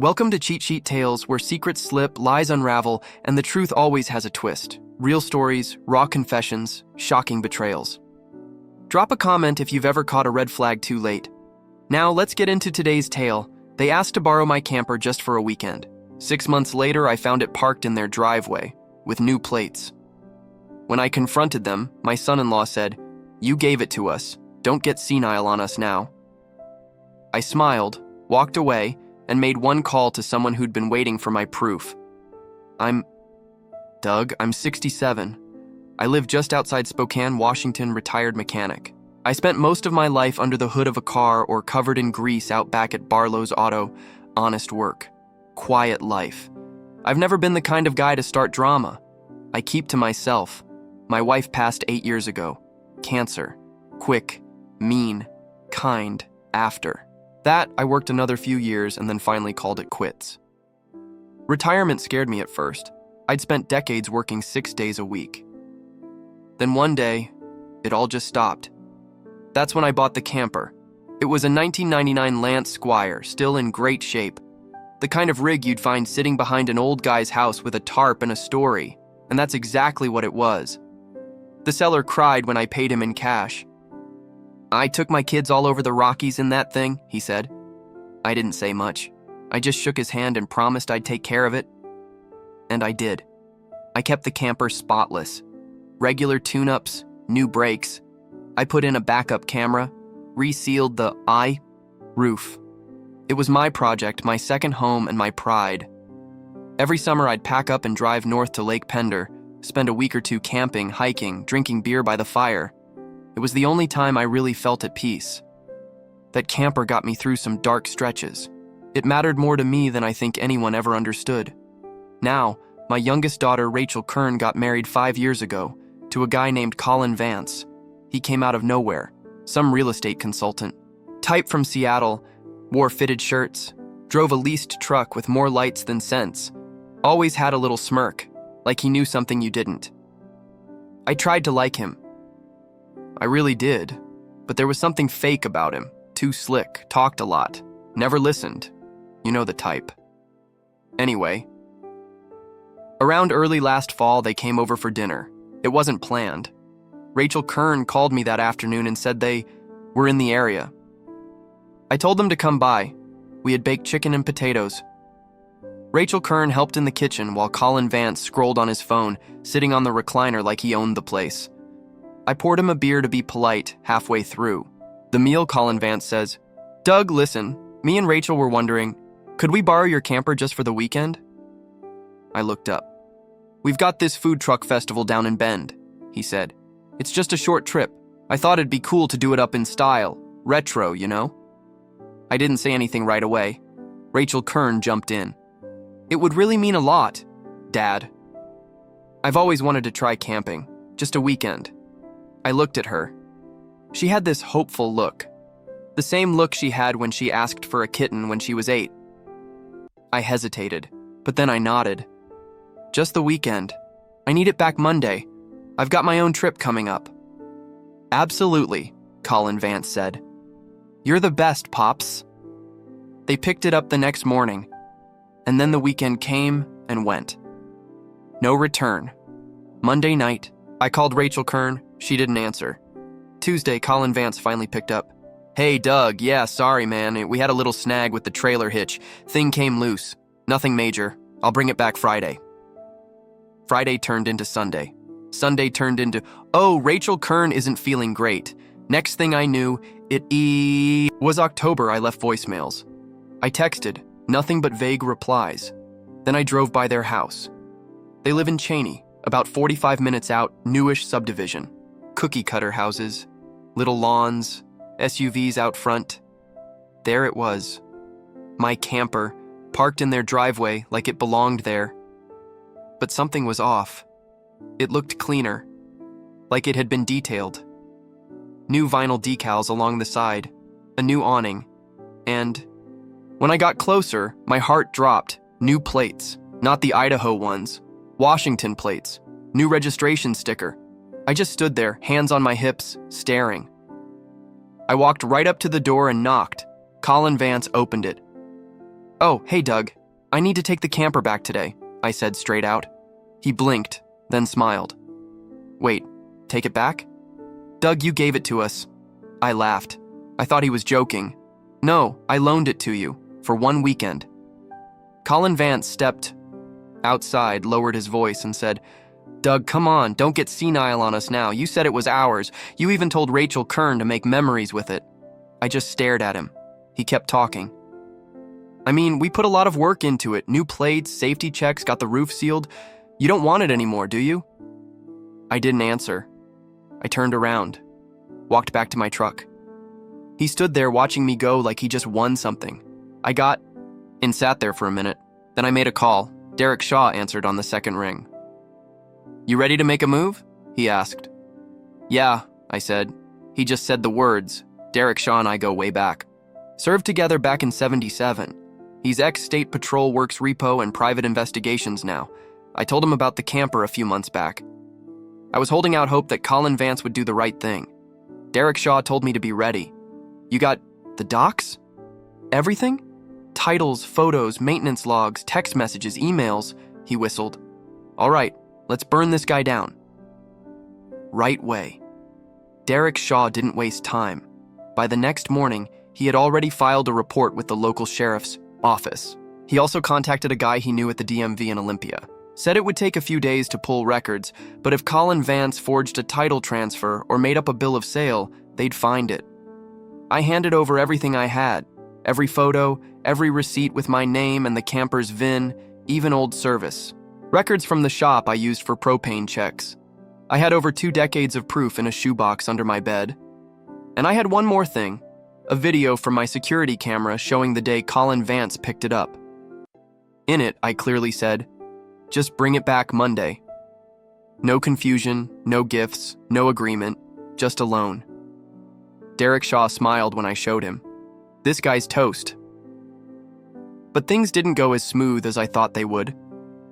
Welcome to Cheat Sheet Tales, where secrets slip, lies unravel, and the truth always has a twist. Real stories, raw confessions, shocking betrayals. Drop a comment if you've ever caught a red flag too late. Now, let's get into today's tale. They asked to borrow my camper just for a weekend. 6 months later, I found it parked in their driveway, with new plates. When I confronted them, my son-in-law said, "You gave it to us. Don't get senile on us now." I smiled, walked away, and made one call to someone who'd been waiting for my proof. I'm 67. I live just outside Spokane, Washington, retired mechanic. I spent most of my life under the hood of a car or covered in grease out back at Barlow's Auto. Honest work. Quiet life. I've never been the kind of guy to start drama. I keep to myself. My wife passed 8 years ago. Cancer. Quick, mean, kind, after. That, I worked another few years and then finally called it quits. Retirement scared me at first. I'd spent decades working 6 days a week. Then one day, it all just stopped. That's when I bought the camper. It was a 1999 Lance Squire, still in great shape. The kind of rig you'd find sitting behind an old guy's house with a tarp and a story, and that's exactly what it was. The seller cried when I paid him in cash. "I took my kids all over the Rockies in that thing," he said. I didn't say much. I just shook his hand and promised I'd take care of it. And I did. I kept the camper spotless. Regular tune-ups, new brakes. I put in a backup camera, resealed the roof. It was my project, my second home, and my pride. Every summer I'd pack up and drive north to Lake Pender, spend a week or two camping, hiking, drinking beer by the fire. It was the only time I really felt at peace. That camper got me through some dark stretches. It mattered more to me than I think anyone ever understood. Now, my youngest daughter, Rachel Kern, got married 5 years ago to a guy named Colin Vance. He came out of nowhere, some real estate consultant. Type from Seattle, wore fitted shirts, drove a leased truck with more lights than sense, always had a little smirk, like he knew something you didn't. I tried to like him. I really did, but there was something fake about him. Too slick, talked a lot, never listened. You know the type. Anyway, around early last fall, they came over for dinner. It wasn't planned. Rachel Kern called me that afternoon and said they were in the area. I told them to come by. We had baked chicken and potatoes. Rachel Kern helped in the kitchen while Colin Vance scrolled on his phone, sitting on the recliner like he owned the place. I poured him a beer to be polite halfway through. The meal, Colin Vance says, "Doug, listen, me and Rachel were wondering, could we borrow your camper just for the weekend?" I looked up. "We've got this food truck festival down in Bend," he said. "It's just a short trip. I thought it'd be cool to do it up in style. Retro, you know?" I didn't say anything right away. Rachel Kern jumped in. "It would really mean a lot, Dad. I've always wanted to try camping, just a weekend." I looked at her. She had this hopeful look, the same look she had when she asked for a kitten when she was 8. I hesitated, but then I nodded. "Just the weekend. I need it back Monday. I've got my own trip coming up." "Absolutely," Colin Vance said. "You're the best, Pops." They picked it up the next morning, and then the weekend came and went. No return. Monday night, I called Rachel Kern. She didn't answer. Tuesday, Colin Vance finally picked up. "Hey, Doug, yeah, sorry, man. We had a little snag with the trailer hitch. Thing came loose. Nothing major. I'll bring it back Friday." Friday turned into Sunday. Sunday turned into, "Oh, Rachel Kern isn't feeling great." Next thing I knew, it was October. I left voicemails. I texted, nothing but vague replies. Then I drove by their house. They live in Cheney, about 45 minutes out, newish subdivision. Cookie-cutter houses, little lawns, SUVs out front. There it was. My camper, parked in their driveway like it belonged there. But something was off. It looked cleaner, like it had been detailed. New vinyl decals along the side, a new awning, and when I got closer, my heart dropped. New plates, not the Idaho ones. Washington plates, new registration sticker. I just stood there, hands on my hips, staring. I walked right up to the door and knocked. Colin Vance opened it. "Oh, hey Doug. I need to take the camper back today," I said straight out. He blinked, then smiled. "Wait, take it back?" "Doug, you gave it to us." I laughed. I thought he was joking. "No, I loaned it to you, for 1 weekend." Colin Vance stepped outside, lowered his voice, and said, "Doug, come on, don't get senile on us now. You said it was ours. You even told Rachel Kern to make memories with it." I just stared at him. He kept talking. "I mean, we put a lot of work into it. New plates, safety checks, got the roof sealed. You don't want it anymore, do you?" I didn't answer. I turned around, walked back to my truck. He stood there watching me go like he just won something. I got and sat there for a minute. Then I made a call. Derek Shaw answered on the second ring. "You ready to make a move?" he asked. "Yeah," I said. He just said the words. Derek Shaw and I go way back. Served together back in '77. He's ex-State Patrol Works Repo and Private Investigations now. I told him about the camper a few months back. I was holding out hope that Colin Vance would do the right thing. Derek Shaw told me to be ready. "You got the docs? Everything? Titles, photos, maintenance logs, text messages, emails," he whistled. "All right, let's burn this guy down." Right way. Derek Shaw didn't waste time. By the next morning, he had already filed a report with the local sheriff's office. He also contacted a guy he knew at the DMV in Olympia. Said it would take a few days to pull records, but if Colin Vance forged a title transfer or made up a bill of sale, they'd find it. I handed over everything I had. Every photo, every receipt with my name and the camper's VIN, even old service. Records from the shop I used for propane checks. I had over 2 decades of proof in a shoebox under my bed. And I had one more thing, a video from my security camera showing the day Colin Vance picked it up. In it, I clearly said, "Just bring it back Monday." No confusion, no gifts, no agreement, just a loan. Derek Shaw smiled when I showed him. This guy's toast. But things didn't go as smooth as I thought they would.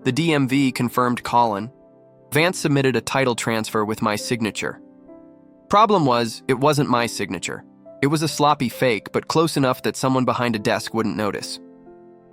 The DMV confirmed Colin. Vance submitted a title transfer with my signature. Problem was, it wasn't my signature. It was a sloppy fake, but close enough that someone behind a desk wouldn't notice.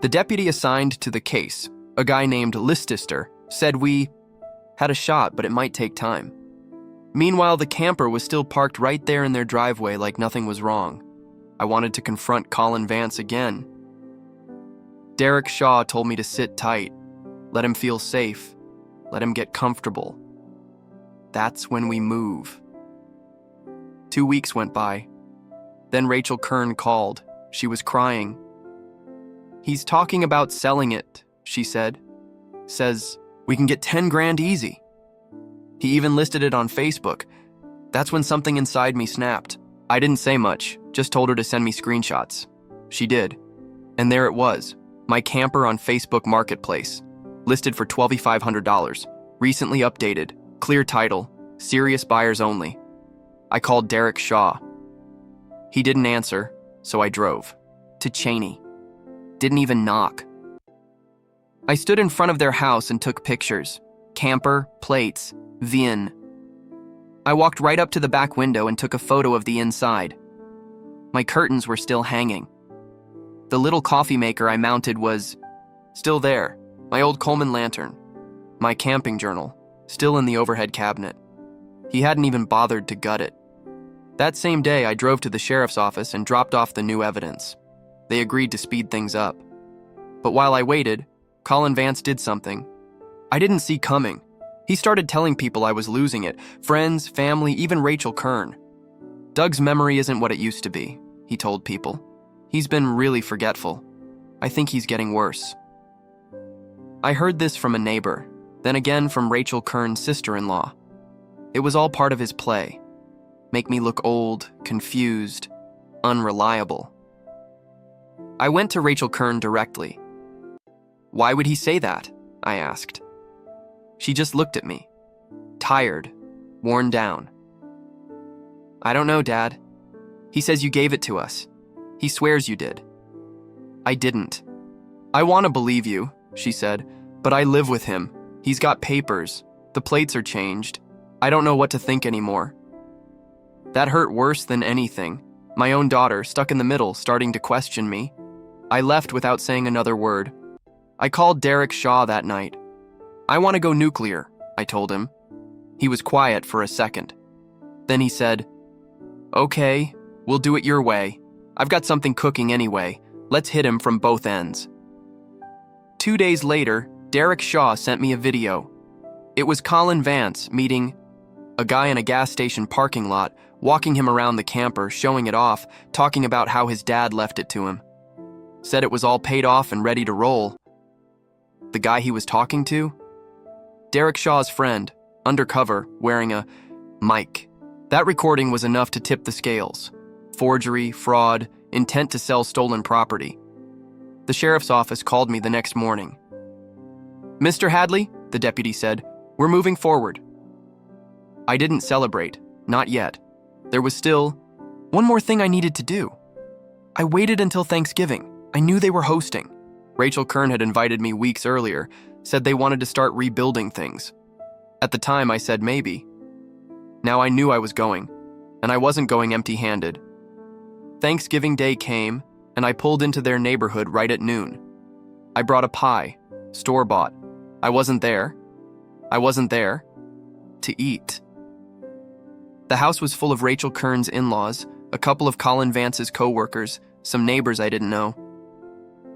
The deputy assigned to the case, a guy named Listister, said we had a shot, but it might take time. Meanwhile, the camper was still parked right there in their driveway like nothing was wrong. I wanted to confront Colin Vance again. Derek Shaw told me to sit tight, let him feel safe, let him get comfortable. That's when we move. 2 weeks went by. Then Rachel Kern called. She was crying. "He's talking about selling it," she said. "Says we can get 10 grand easy." He even listed it on Facebook. That's when something inside me snapped. I didn't say much, just told her to send me screenshots. She did. And there it was, my camper on Facebook Marketplace, listed for $2,500, recently updated, clear title, serious buyers only. I called Derek Shaw. He didn't answer, so I drove. To Cheney. Didn't even knock. I stood in front of their house and took pictures. Camper, plates, VIN. I walked right up to the back window and took a photo of the inside. My curtains were still hanging. The little coffee maker I mounted was still there, my old Coleman lantern. My camping journal, still in the overhead cabinet. He hadn't even bothered to gut it. That same day, I drove to the sheriff's office and dropped off the new evidence. They agreed to speed things up. But while I waited, Colin Vance did something I didn't see coming. He started telling people I was losing it, friends, family, even Rachel Kern. "Doug's memory isn't what it used to be," he told people. "He's been really forgetful. I think he's getting worse." I heard this from a neighbor, then again from Rachel Kern's sister-in-law. It was all part of his play. Make me look old, confused, unreliable. I went to Rachel Kern directly. "Why would he say that?" I asked. She just looked at me, tired, worn down. "I don't know, Dad. He says you gave it to us. He swears you did." "I didn't." "I want to believe you," she said, "but I live with him. He's got papers. The plates are changed. I don't know what to think anymore." That hurt worse than anything. My own daughter, stuck in the middle, starting to question me. I left without saying another word. I called Derek Shaw that night. "I want to go nuclear," I told him. He was quiet for a second. Then he said, "Okay, we'll do it your way. I've got something cooking anyway. Let's hit him from both ends." 2 days later, Derek Shaw sent me a video. It was Colin Vance meeting a guy in a gas station parking lot, walking him around the camper, showing it off, talking about how his dad left it to him. Said it was all paid off and ready to roll. The guy he was talking to? Derek Shaw's friend, undercover, wearing a mic. That recording was enough to tip the scales. Forgery, fraud, intent to sell stolen property. The sheriff's office called me the next morning. "Mr. Hadley," the deputy said, "we're moving forward." I didn't celebrate, not yet. There was still one more thing I needed to do. I waited until Thanksgiving. I knew they were hosting. Rachel Kern had invited me weeks earlier, said they wanted to start rebuilding things. At the time, I said maybe. Now I knew I was going, and I wasn't going empty-handed. Thanksgiving Day came, and I pulled into their neighborhood right at noon. I brought a pie, store-bought. I wasn't there to eat. The house was full of Rachel Kern's in-laws, a couple of Colin Vance's co-workers, some neighbors I didn't know.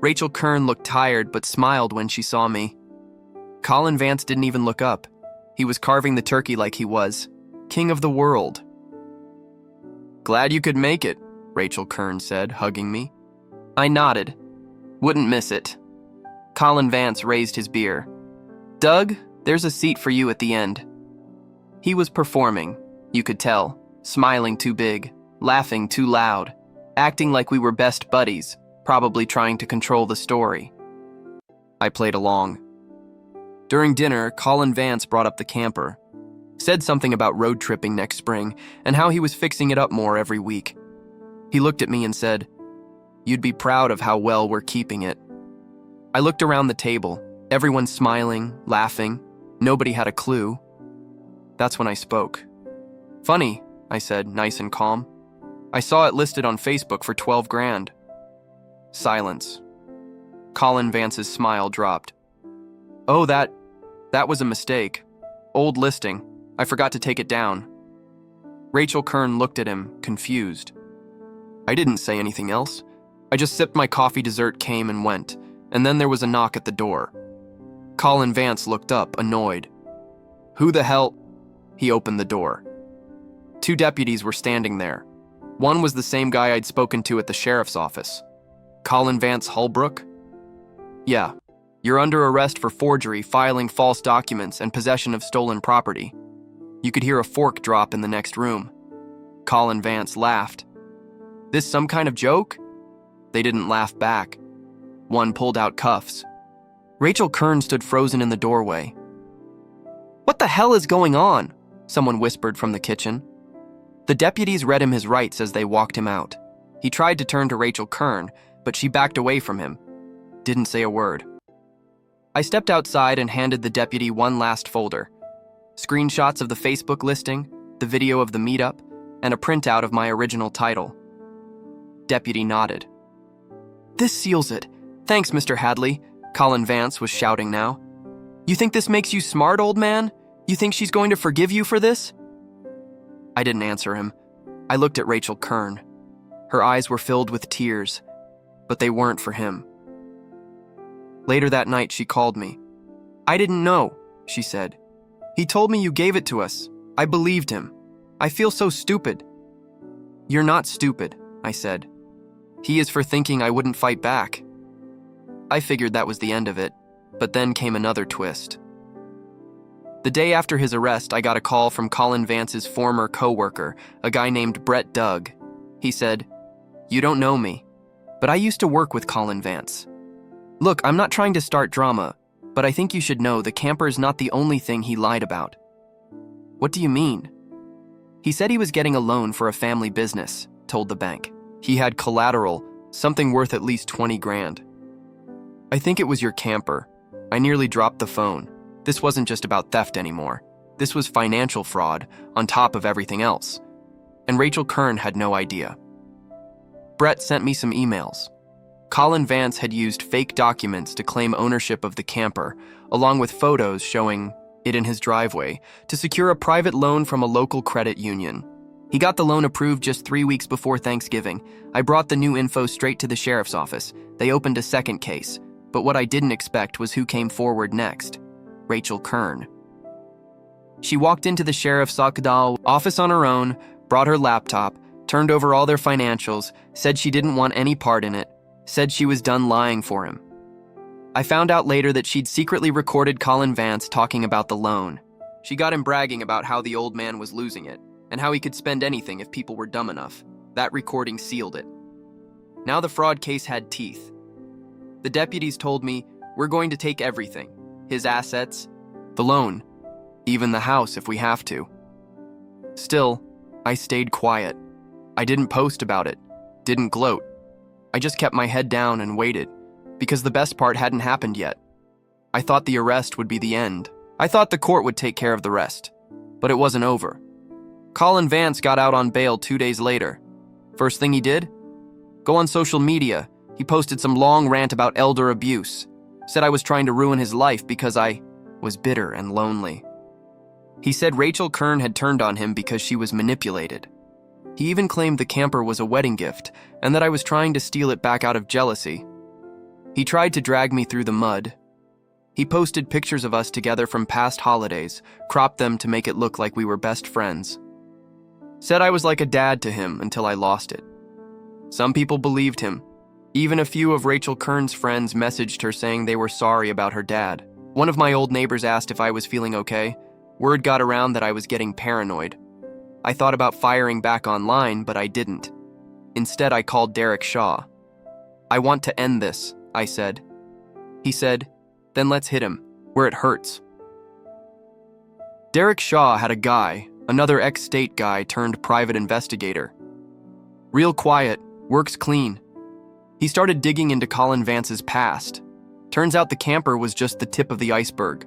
Rachel Kern looked tired but smiled when she saw me. Colin Vance didn't even look up. He was carving the turkey like he was king of the world. "Glad you could make it," Rachel Kern said, hugging me. I nodded. Wouldn't miss it. Colin Vance raised his beer. "Doug, there's a seat for you at the end." He was performing, you could tell, smiling too big, laughing too loud, acting like we were best buddies, probably trying to control the story. I played along. During dinner, Colin Vance brought up the camper, said something about road tripping next spring and how he was fixing it up more every week. He looked at me and said, "You'd be proud of how well we're keeping it." I looked around the table, everyone smiling, laughing. Nobody had a clue. That's when I spoke. "Funny," I said, nice and calm. "I saw it listed on Facebook for 12 grand. Silence. Colin Vance's smile dropped. "Oh, that was a mistake. Old listing. I forgot to take it down." Rachel Kern looked at him, confused. I didn't say anything else. I just sipped my coffee. Dessert came and went, and then there was a knock at the door. Colin Vance looked up, annoyed. "Who the hell?" He opened the door. 2 deputies were standing there. One was the same guy I'd spoken to at the sheriff's office. "Colin Vance Holbrook?" "Yeah. You're under arrest for forgery, filing false documents, and possession of stolen property." You could hear a fork drop in the next room. Colin Vance laughed. "This some kind of joke?" They didn't laugh back. One pulled out cuffs. Rachel Kern stood frozen in the doorway. "What the hell is going on?" someone whispered from the kitchen. The deputies read him his rights as they walked him out. He tried to turn to Rachel Kern, but she backed away from him. Didn't say a word. I stepped outside and handed the deputy one last folder. Screenshots of the Facebook listing, the video of the meetup, and a printout of my original title. Deputy nodded. "This seals it. Thanks, Mr. Hadley," Colin Vance was shouting now. "You think this makes you smart, old man? You think she's going to forgive you for this?" I didn't answer him. I looked at Rachel Kern. Her eyes were filled with tears, but they weren't for him. Later that night, she called me. "I didn't know," she said. "He told me you gave it to us. I believed him. I feel so stupid." "You're not stupid," I said. "He is for thinking I wouldn't fight back." I figured that was the end of it, but then came another twist. The day after his arrest, I got a call from Colin Vance's former co-worker, a guy named Brett Doug. He said, "You don't know me, but I used to work with Colin Vance. Look, I'm not trying to start drama, but I think you should know the camper is not the only thing he lied about." "What do you mean?" "He said he was getting a loan for a family business," told the bank. "He had collateral, something worth at least 20 grand. I think it was your camper. I nearly dropped the phone. This wasn't just about theft anymore. This was financial fraud on top of everything else. And Rachel Kern had no idea. Brett sent me some emails. Colin Vance had used fake documents to claim ownership of the camper, along with photos showing it in his driveway, to secure a private loan from a local credit union. He got the loan approved just 3 weeks before Thanksgiving. I brought the new info straight to the sheriff's office. They opened a second case, but what I didn't expect was who came forward next: Rachel Kern. She walked into the sheriff's office on her own, brought her laptop, turned over all their financials, said she didn't want any part in it, said she was done lying for him. I found out later that she'd secretly recorded Colin Vance talking about the loan. She got him bragging about how the old man was losing it, and how he could spend anything if people were dumb enough. That recording sealed it. Now the fraud case had teeth. The deputies told me, "We're going to take everything. His assets, the loan, even the house if we have to." Still, I stayed quiet. I didn't post about it, didn't gloat. I just kept my head down and waited, because the best part hadn't happened yet. I thought the arrest would be the end. I thought the court would take care of the rest. But it wasn't over. Colin Vance got out on bail 2 days later. First thing he did? Go on social media. He posted some long rant about elder abuse. Said I was trying to ruin his life because I was bitter and lonely. He said Rachel Kern had turned on him because she was manipulated. He even claimed the camper was a wedding gift and that I was trying to steal it back out of jealousy. He tried to drag me through the mud. He posted pictures of us together from past holidays, cropped them to make it look like we were best friends. Said I was like a dad to him until I lost it. Some people believed him. Even a few of Rachel Kern's friends messaged her saying they were sorry about her dad. One of my old neighbors asked if I was feeling okay. Word got around that I was getting paranoid. I thought about firing back online, but I didn't. Instead, I called Derek Shaw. "I want to end this," I said. He said, "Then let's hit him, where it hurts." Derek Shaw had a guy, another ex-state guy turned private investigator. Real quiet, works clean. He started digging into Colin Vance's past. Turns out the camper was just the tip of the iceberg.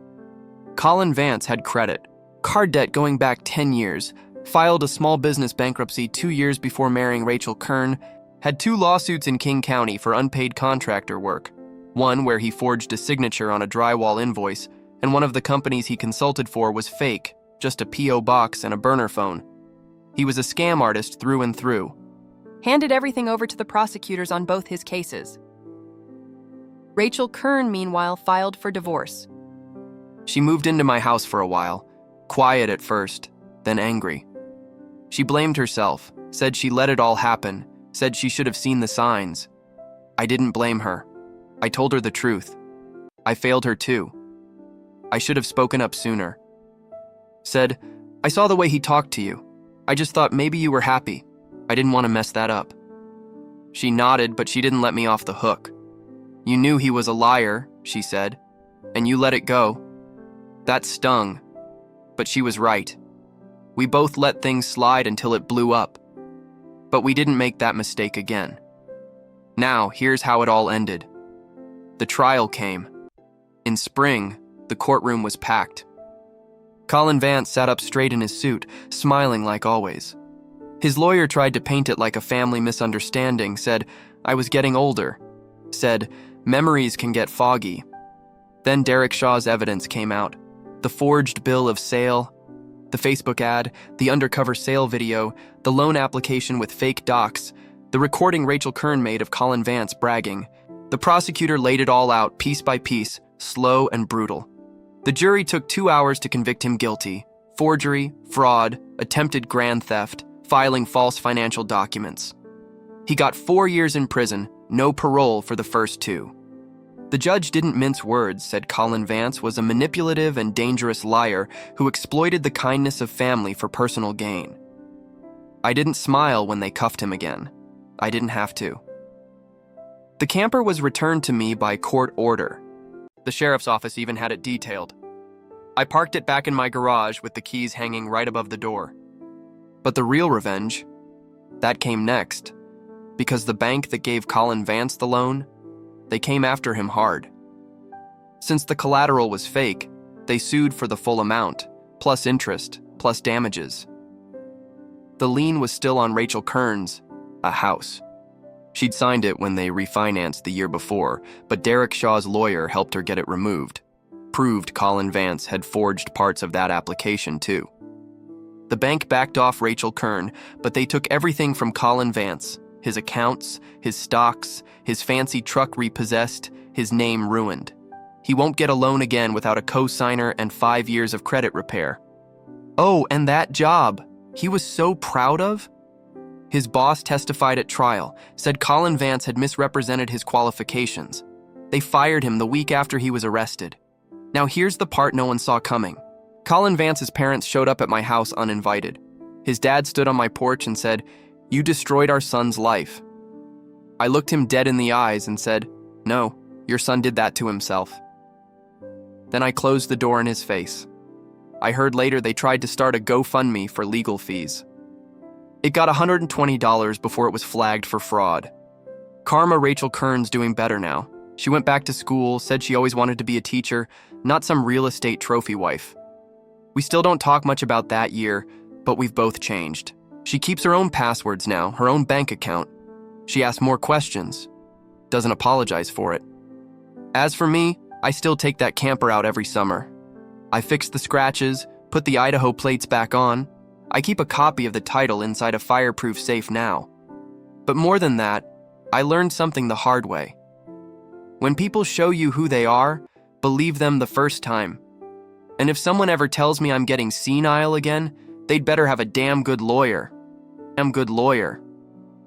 Colin Vance had credit, card debt going back 10 years, filed a small business bankruptcy 2 years before marrying Rachel Kern, had 2 lawsuits in King County for unpaid contractor work, one where he forged a signature on a drywall invoice, and one of the companies he consulted for was fake, just a P.O. box and a burner phone. He was a scam artist through and through. Handed everything over to the prosecutors on both his cases. Rachel Kern, meanwhile, filed for divorce. She moved into my house for a while, quiet at first, then angry. She blamed herself, said she let it all happen, said she should have seen the signs. I didn't blame her. I told her the truth. I failed her too. I should have spoken up sooner. Said, "I saw the way he talked to you. I just thought maybe you were happy. I didn't want to mess that up." She nodded, but she didn't let me off the hook. "You knew he was a liar," she said, "and you let it go." That stung, but she was right. We both let things slide until it blew up. But we didn't make that mistake again. Now, here's how it all ended. The trial came. In spring, the courtroom was packed. Colin Vance sat up straight in his suit, smiling like always. His lawyer tried to paint it like a family misunderstanding, said, "I was getting older," said, "Memories can get foggy." Then Derek Shaw's evidence came out. The forged bill of sale, the Facebook ad, the undercover sale video, the loan application with fake docs, the recording Rachel Kern made of Colin Vance bragging. The prosecutor laid it all out piece by piece, slow and brutal. The jury took 2 hours to convict him guilty: forgery, fraud, attempted grand theft, filing false financial documents. He got 4 years in prison, no parole for the first 2. The judge didn't mince words, said Colin Vance was a manipulative and dangerous liar who exploited the kindness of family for personal gain. I didn't smile when they cuffed him again. I didn't have to. The camper was returned to me by court order. The sheriff's office even had it detailed. I parked it back in my garage with the keys hanging right above the door. But the real revenge, that came next, because the bank that gave Colin Vance the loan, they came after him hard. Since the collateral was fake, they sued for the full amount, plus interest, plus damages. The lien was still on Rachel Kern's, a house. She'd signed it when they refinanced the year before, but Derek Shaw's lawyer helped her get it removed. Proved Colin Vance had forged parts of that application too. The bank backed off Rachel Kern, but they took everything from Colin Vance: his accounts, his stocks, his fancy truck repossessed, his name ruined. He won't get a loan again without a co-signer and 5 years of credit repair. Oh, and that job he was so proud of? His boss testified at trial, said Colin Vance had misrepresented his qualifications. They fired him the week after he was arrested. Now here's the part no one saw coming. Colin Vance's parents showed up at my house uninvited. His dad stood on my porch and said, "You destroyed our son's life." I looked him dead in the eyes and said, "No, your son did that to himself." Then I closed the door in his face. I heard later they tried to start a GoFundMe for legal fees. It got $120 before it was flagged for fraud. Karma Rachel Kern's doing better now. She went back to school, said she always wanted to be a teacher, not some real estate trophy wife. We still don't talk much about that year, but we've both changed. She keeps her own passwords now, her own bank account. She asks more questions, doesn't apologize for it. As for me, I still take that camper out every summer. I fix the scratches, put the Idaho plates back on. I keep a copy of the title inside a fireproof safe now. But more than that, I learned something the hard way. When people show you who they are, believe them the first time. And if someone ever tells me I'm getting senile again, they'd better have a damn good lawyer.